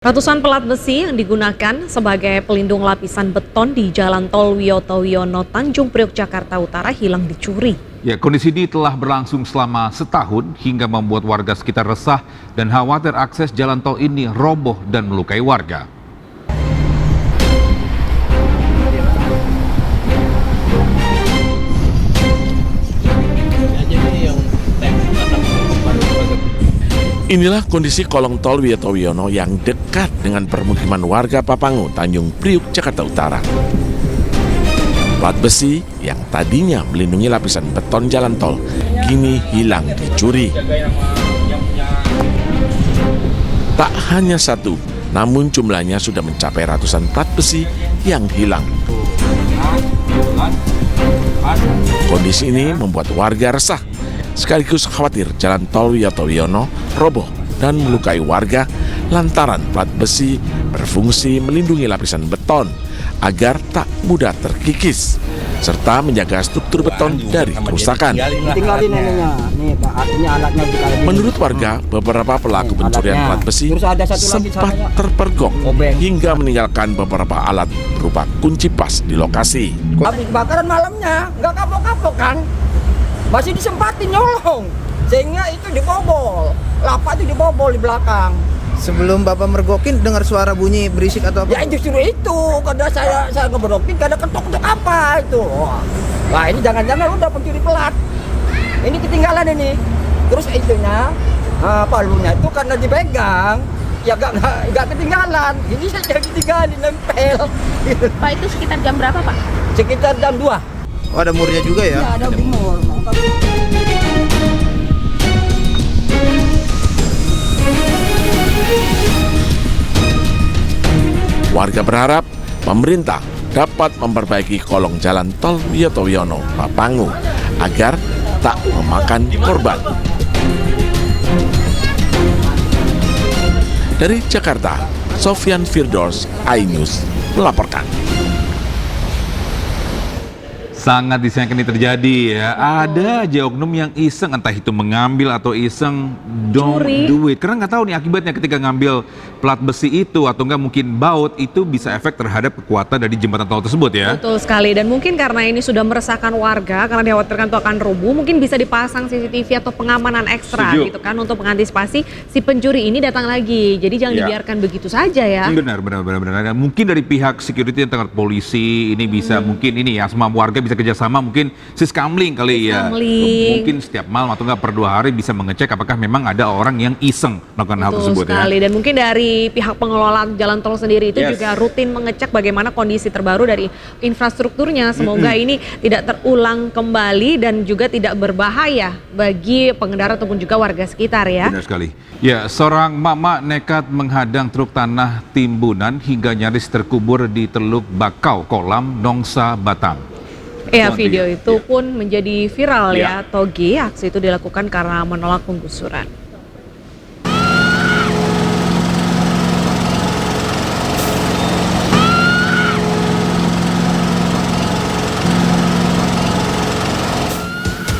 Ratusan pelat besi yang digunakan sebagai pelindung lapisan beton di Jalan Tol Wiyoto Wiono, Tanjung Priok, Jakarta Utara hilang dicuri. Ya, kondisi ini telah berlangsung selama setahun hingga membuat warga sekitar resah dan khawatir akses jalan tol ini roboh dan melukai warga. Inilah kondisi kolong tol Wiyoto Wiono yang dekat dengan permukiman warga Papangu, Tanjung Priok, Jakarta Utara. Plat besi yang tadinya melindungi lapisan beton jalan tol kini hilang dicuri. Tak hanya satu, namun jumlahnya sudah mencapai ratusan plat besi yang hilang. Kondisi ini membuat warga resah, sekaligus khawatir jalan tol Wiyoto Wiono roboh dan melukai warga lantaran plat besi berfungsi melindungi lapisan beton agar tak mudah terkikis serta menjaga struktur beton dari kerusakan. Menurut warga, beberapa pelaku pencurian plat besi sempat terpergok hingga meninggalkan beberapa alat berupa kunci pas di lokasi. Habis kebakaran malamnya nggak kapok-kapok kan, masih disempatin nyolong sehingga itu dibobol, lapak itu dibobol di belakang. Sebelum Bapak mergokin dengar suara bunyi berisik atau apa? Ya justru itu, karena saya ngeberokin, karena ketok-ketok apa itu. Wah ini jangan-jangan udah pencuri pelat. Ini ketinggalan ini. Terus itunya, palunya itu karena dipegang, ya nggak ketinggalan. Ini saja ketinggalan, nempel. Pak, itu sekitar jam berapa, Pak? Sekitar jam 2. Oh, ada murnya juga ya? Ya ada umur. Warga berharap pemerintah dapat memperbaiki kolong jalan tol Wiyoto Wiono, Papangu agar tak memakan korban. Dari Jakarta, Sofyan Firdaus, iNews melaporkan. Sangat disayangkan ini terjadi ya. Ada aja oknum yang iseng, entah itu mengambil atau iseng duit. Karena nggak tahu nih akibatnya ketika ngambil plat besi itu atau enggak mungkin baut itu bisa efek terhadap kekuatan dari jembatan tol tersebut ya. Betul sekali, dan mungkin karena ini sudah meresahkan warga karena dikhawatirkan itu akan rubuh, mungkin bisa dipasang CCTV atau pengamanan ekstra gitu kan untuk mengantisipasi si pencuri ini datang lagi. Jadi jangan dibiarkan begitu saja ya. Benar. Dan mungkin dari pihak security yang tengah polisi ini bisa mungkin ini ya semua warga bisa kerjasama, mungkin siskamling kali ya. Mungkin setiap malam atau enggak per 2 hari bisa mengecek apakah memang ada orang yang iseng melakukan hal tersebut sekali. ya. Dan mungkin dari pihak pengelola jalan tol sendiri itu juga rutin mengecek bagaimana kondisi terbaru dari infrastrukturnya. Semoga ini tidak terulang kembali dan juga tidak berbahaya bagi pengendara ataupun juga warga sekitar ya. Benar sekali. Ya, seorang mama nekat menghadang truk tanah timbunan hingga nyaris terkubur di Teluk Bakau, Kolam, Nongsa, Batam. Ya, video itu pun menjadi viral ya, Togi. Aksi itu dilakukan karena menolak penggusuran.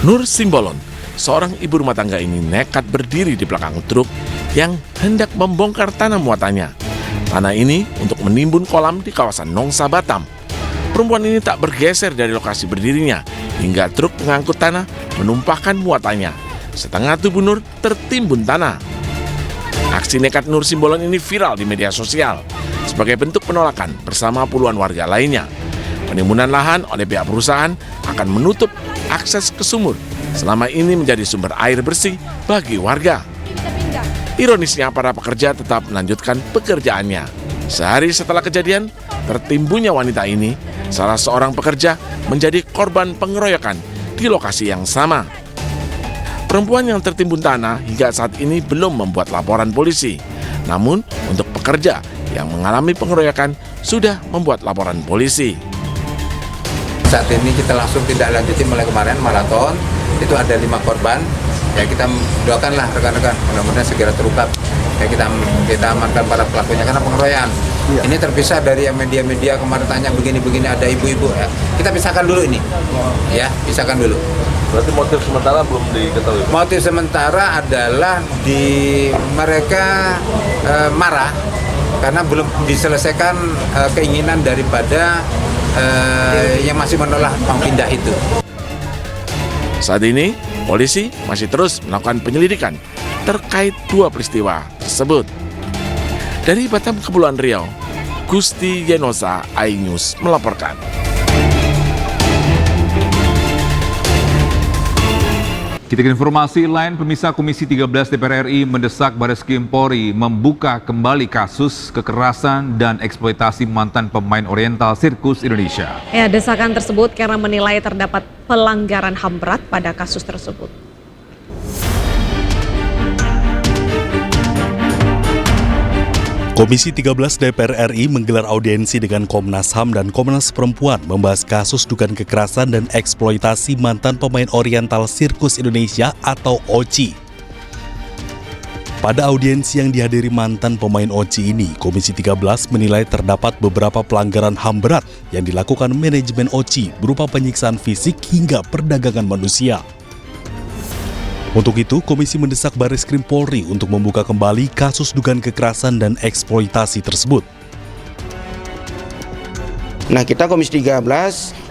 Nur Simbolon, seorang ibu rumah tangga ini nekat berdiri di belakang truk yang hendak membongkar tanah muatannya. Tanah ini untuk menimbun kolam di kawasan Nongsa, Batam. Perempuan ini tak bergeser dari lokasi berdirinya hingga truk pengangkut tanah menumpahkan muatannya. Setengah tubuh Nur tertimbun tanah. Aksi nekat Nur Simbolon ini viral di media sosial sebagai bentuk penolakan bersama puluhan warga lainnya. Penimbunan lahan oleh pihak perusahaan akan menutup akses ke sumur selama ini menjadi sumber air bersih bagi warga. Ironisnya para pekerja tetap melanjutkan pekerjaannya. Sehari setelah kejadian, tertimbunnya wanita ini, salah seorang pekerja menjadi korban pengeroyokan di lokasi yang sama. Perempuan yang tertimbun tanah hingga saat ini belum membuat laporan polisi. Namun, untuk pekerja yang mengalami pengeroyokan sudah membuat laporan polisi. Saat ini kita langsung tidak lanjuti mulai kemarin maraton, itu ada 5 korban. Ya kita doakanlah rekan-rekan, mudah-mudahan segera terungkap. Ya kita amankan para pelakunya karena pengeroyokan. Ini terpisah dari yang media-media kemarin tanya begini-begini ada ibu-ibu ya. Kita pisahkan dulu ini. Ya, pisahkan dulu. Berarti motif sementara belum diketahui? Motif sementara adalah mereka marah karena belum diselesaikan keinginan daripada yang masih menolak mau pindah itu. Saat ini, polisi masih terus melakukan penyelidikan terkait dua peristiwa tersebut. Dari Batam, Kepulauan Riau, Gusti Yenosa, iNews melaporkan. Kita ke informasi lain, pemirsa. Komisi 13 DPR RI mendesak Bareskrim Polri membuka kembali kasus kekerasan dan eksploitasi mantan pemain Oriental Sirkus Indonesia. Ya, desakan tersebut karena menilai terdapat pelanggaran HAM berat pada kasus tersebut. Komisi 13 DPR RI menggelar audiensi dengan Komnas HAM dan Komnas Perempuan membahas kasus dugaan kekerasan dan eksploitasi mantan pemain Oriental Sirkus Indonesia atau OCI. Pada audiensi yang dihadiri mantan pemain OCI ini, Komisi 13 menilai terdapat beberapa pelanggaran HAM berat yang dilakukan manajemen OCI berupa penyiksaan fisik hingga perdagangan manusia. Untuk itu, Komisi mendesak Bareskrim Polri untuk membuka kembali kasus dugaan kekerasan dan eksploitasi tersebut. Nah, kita Komisi 13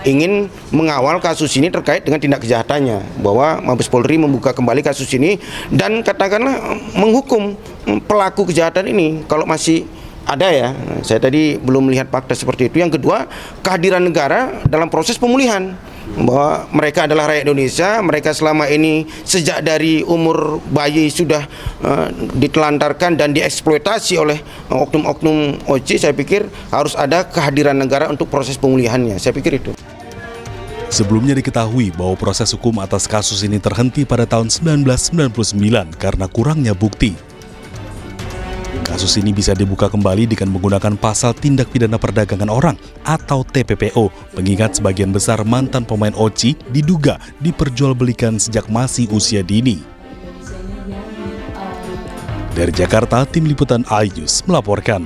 ingin mengawal kasus ini terkait dengan tindak kejahatannya, bahwa Mabes Polri membuka kembali kasus ini dan katakanlah menghukum pelaku kejahatan ini kalau masih ada ya. Saya tadi belum melihat fakta seperti itu. Yang kedua, kehadiran negara dalam proses pemulihan, bahwa mereka adalah rakyat Indonesia, mereka selama ini sejak dari umur bayi sudah ditelantarkan dan dieksploitasi oleh oknum-oknum OCI. Saya pikir harus ada kehadiran negara untuk proses pemulihannya. Saya pikir itu. Sebelumnya diketahui bahwa proses hukum atas kasus ini terhenti pada tahun 1999 karena kurangnya bukti. Kasus ini bisa dibuka kembali dengan menggunakan pasal tindak pidana perdagangan orang atau TPPO, mengingat sebagian besar mantan pemain OCI diduga diperjualbelikan sejak masih usia dini. Dari Jakarta, Tim Liputan iNews melaporkan.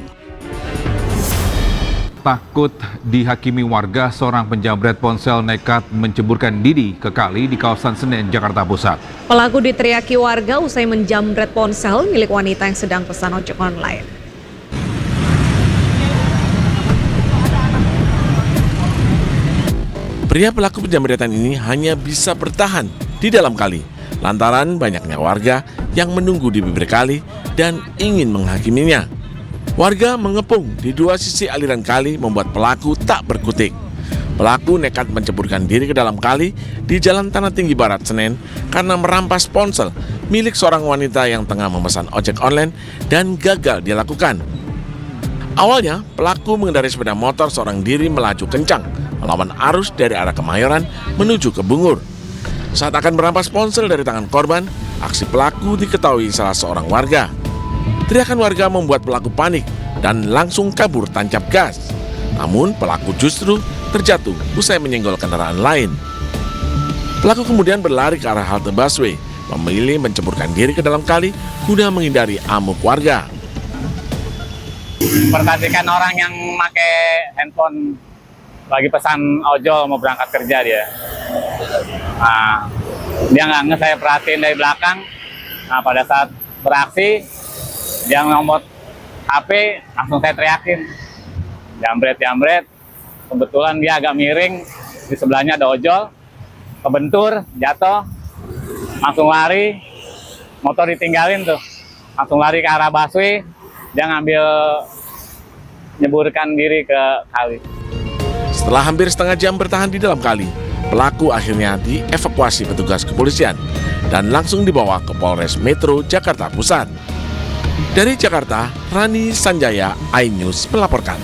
Takut dihakimi warga, seorang penjamret ponsel nekat menceburkan diri ke kali di kawasan Senen, Jakarta Pusat. Pelaku diteriaki warga usai menjamret ponsel milik wanita yang sedang pesan ojek online. Pria pelaku penjamretan ini hanya bisa bertahan di dalam kali lantaran banyaknya warga yang menunggu di bibir kali dan ingin menghakiminya. Warga mengepung di dua sisi aliran kali membuat pelaku tak berkutik. Pelaku nekat menceburkan diri ke dalam kali di Jalan Tanah Tinggi Barat, Senen karena merampas ponsel milik seorang wanita yang tengah memesan ojek online dan gagal dilakukan. Awalnya, pelaku mengendarai sepeda motor seorang diri melaju kencang melawan arus dari arah Kemayoran menuju ke Bungur. Saat akan merampas ponsel dari tangan korban, aksi pelaku diketahui salah seorang warga. Teriakan warga membuat pelaku panik dan langsung kabur tancap gas. Namun pelaku justru terjatuh usai menyenggol kendaraan lain. Pelaku kemudian berlari ke arah halte busway, memilih menceburkan diri ke dalam kali guna menghindari amuk warga. Perhatikan orang yang pakai handphone lagi pesan ojol mau berangkat kerja dia. Nah, dia nggak nge, saya perhatiin dari belakang. Nah, pada saat beraksi dia ngomot HP, langsung saya teriakin, jambret. Kebetulan dia agak miring, di sebelahnya ada ojol, kebentur, jatuh, langsung lari, motor ditinggalin tuh, langsung lari ke arah busway, dia nyeburkan diri ke kali. Setelah hampir setengah jam bertahan di dalam kali, pelaku akhirnya dievakuasi petugas kepolisian dan langsung dibawa ke Polres Metro Jakarta Pusat. Dari Jakarta, Rani Sanjaya, iNews melaporkan.